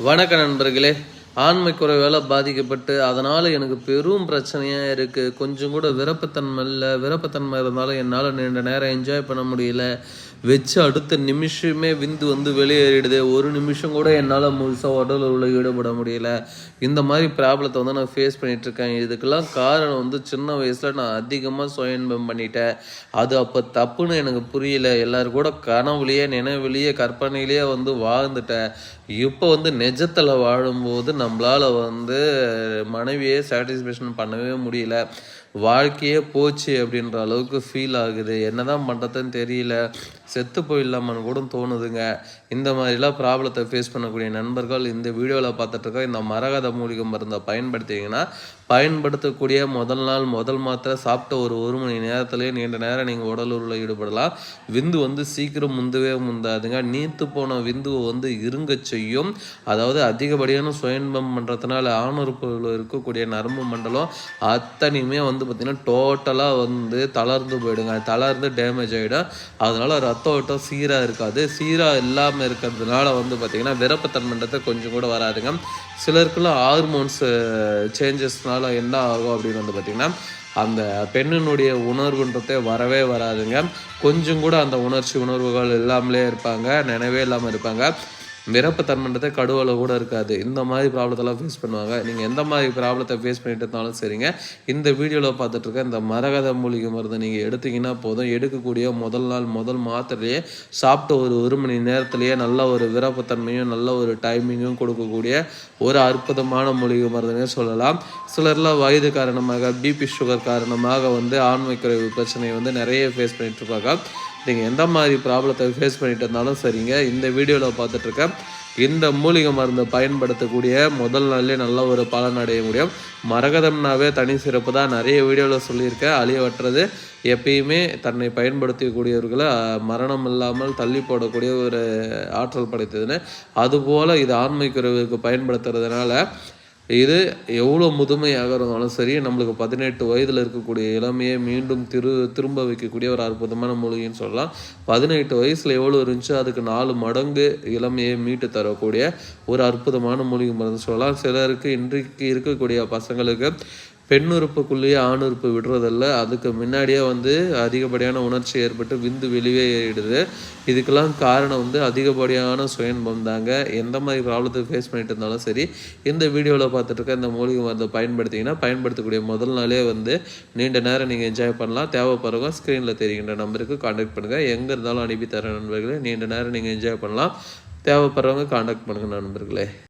வணக்க நண்பர்களே. ஆண்மை குறைவால் பாதிக்கப்பட்டு அதனால் எனக்கு பெரும் பிரச்சனையாக இருக்குது. கொஞ்சம் கூட விருப்பத்தன்மை இல்லை. விருப்பத்தன்மை இருந்தாலும் என்னால் நீண்ட நேரம் என்ஜாய் பண்ண முடியல. வச்சு அடுத்த நிமிஷமே விந்து வெளியேறிடுது. ஒரு நிமிஷம் கூட என்னால் முழுசாக உடல் உள்ள ஈடுபட முடியல. இந்த மாதிரி ப்ராப்ளத்தை நான் ஃபேஸ் பண்ணிகிட்ருக்கேன். இதுக்கெல்லாம் காரணம் சின்ன வயசில் நான் அதிகமாக சுய இன்பம் பண்ணிட்டேன். அது அப்போ தப்புன்னு எனக்கு புரியல. எல்லோரும் கூட கனவுலேயே நினைவுலேயே கற்பனையிலேயே வாழ்ந்துட்டேன். இப்போ நிஜத்தில் வாழும்போது நம்மளால் மனைவியே சாட்டிஸ்ஃபேக்ஷன் பண்ணவே முடியல. வாழ்க்கையே போச்சு அப்படின்ற அளவுக்கு ஃபீல் ஆகுது. என்ன தான் பண்ணுறதுன்னு தெரியல. செத்து போயிடலாமான்னு கூட தோணுதுங்க. இந்த மாதிரிலாம் ப்ராப்ளத்தை ஃபேஸ் பண்ணக்கூடிய நண்பர்கள் இந்த வீடியோவில் பார்த்துட்ருக்க இந்த மரகத மூலிகை மருந்தை பயன்படுத்திங்கன்னா பயன்படுத்தக்கூடிய முதல் நாள் முதல் மாத்திரை சாப்பிட்ட ஒரு மணி நேரத்துலேயே நீண்ட நேரம் நீங்கள் உடலுள்ள ஈடுபடலாம். விந்து சீக்கிரம் முந்தாதுங்க. நீத்து போன விந்துவை இருங்க செய்யும். அதாவது அதிகப்படியான சுயன்பம் பண்ணுறதுனால ஆணுறுப்புகளில் இருக்கக்கூடிய நரம்பு மண்டலம் அத்தனையுமே பார்த்திங்கன்னா டோட்டலாக தளர்ந்து போயிடுங்க. தளர்ந்து டேமேஜ் ஆகிடும். அதனால் ரத்த ஓட்டம் சீராக இருக்காது. சீராக இல்லாமல் இருக்கிறதுனால பார்த்திங்கன்னா விருப்பத்தன்மைன்றதை கொஞ்சம் கூட வராதுங்க. சிலருக்குலாம் ஹார்மோன்ஸ் சேஞ்சஸ்னால என்ன ஆகும் அப்படின்னு பார்த்திங்கன்னா அந்த பெண்ணினுடைய உணர்வுன்றதே வரவே வராதுங்க. கொஞ்சம் கூட அந்த உணர்வுகள் இல்லாமலே இருப்பாங்க. நினைவே இல்லாமல் இருப்பாங்க. விருப்பத்தன்மைன்றதே கடுவலை கூட இருக்காது. இந்த மாதிரி ப்ராப்ளத்தெல்லாம் ஃபேஸ் பண்ணுவாங்க. நீங்கள் எந்த மாதிரி ப்ராப்ளத்தை ஃபேஸ் பண்ணிட்டு இருந்தாலும் சரிங்க, இந்த வீடியோவில் பார்த்துட்ருக்க இந்த மரகத மூலிகை மருந்து நீங்கள் எடுத்திங்கன்னா போதும். எடுக்கக்கூடிய முதல் நாள் முதல் மாத்திரையே சாப்பிட்ட ஒரு மணி நேரத்துலேயே நல்ல ஒரு விருப்பத்தன்மையும் நல்ல ஒரு டைமிங்கும் கொடுக்கக்கூடிய ஒரு அற்புதமான மூலிகை மருந்துனே சொல்லலாம். சிலர்லாம் வயது காரணமாக பிபி சுகர் காரணமாக ஆண்மை குறைவு பிரச்சனையை நிறைய ஃபேஸ் பண்ணிகிட்ருப்பாங்க. நீங்கள் எந்த மாதிரி ப்ராப்ளத்தை ஃபேஸ் பண்ணிட்டு இருந்தாலும் சரிங்க, இந்த வீடியோவில் பார்த்துட்ருக்கேன் இந்த மூலிகை மருந்தை பயன்படுத்தக்கூடிய முதல் நாள்லேயே நல்ல ஒரு பலன் அடைய முடியும். மரகதம்னாவே தனி சிறப்பு தான். நிறைய வீடியோவில் சொல்லியிருக்கேன். அழியவற்றது எப்பயுமே தன்னை பயன்படுத்தக்கூடியவர்களை மரணம் இல்லாமல் தள்ளி போடக்கூடிய ஒரு ஆற்றல் படைத்ததுன்னு. அதுபோல் இது ஆண்மை குறைவுக்கு பயன்படுத்துறதுனால இது எவ்வளோ முதுமையாக இருந்தாலும் சரி, நம்மளுக்கு 18 வயதில் இருக்கக்கூடிய இளமையை மீண்டும் திரும்ப வைக்கக்கூடிய ஒரு அற்புதமான மூலிகைன்னு சொல்லலாம். 18 வயசில் எவ்வளோ இருந்துச்சோ அதுக்கு 4 மடங்கு இளமையை மீட்டு தரக்கூடிய ஒரு அற்புதமான மூலிகை மருந்து சொல்லலாம். சிலருக்கு இன்றைக்கு இருக்கக்கூடிய பசங்களுக்கு பெண்ணுறுப்புக்குள்ளேயே ஆணுறுப்பு விடுறதில்ல. அதுக்கு முன்னாடியே அதிகப்படியான உணர்ச்சி ஏற்பட்டு விந்து வெளியேறிடுது. இதுக்கெல்லாம் காரணம் அதிகப்படியான சுயன்பம் தாங்க. எந்த மாதிரி ப்ராப்ளத்தை ஃபேஸ் பண்ணிட்டு இருந்தாலும் சரி, இந்த வீடியோவில் பார்த்துட்டு இந்த மூலிகை மருந்தை பயன்படுத்தக்கூடிய முதல் நாளே நீண்ட நேரம் நீங்கள் என்ஜாய் பண்ணலாம். தேவைப்படுறவங்க ஸ்க்ரீனில் தெரிகின்ற நம்பருக்கு காண்டாக்ட் பண்ணுங்கள். எங்கே இருந்தாலும் அனுப்பி தர நண்பர்களே. நீண்ட நேரம் நீங்கள் என்ஜாய் பண்ணலாம். தேவைப்படுறவங்க காண்டாக்ட் பண்ணுங்கள் நண்பர்களே.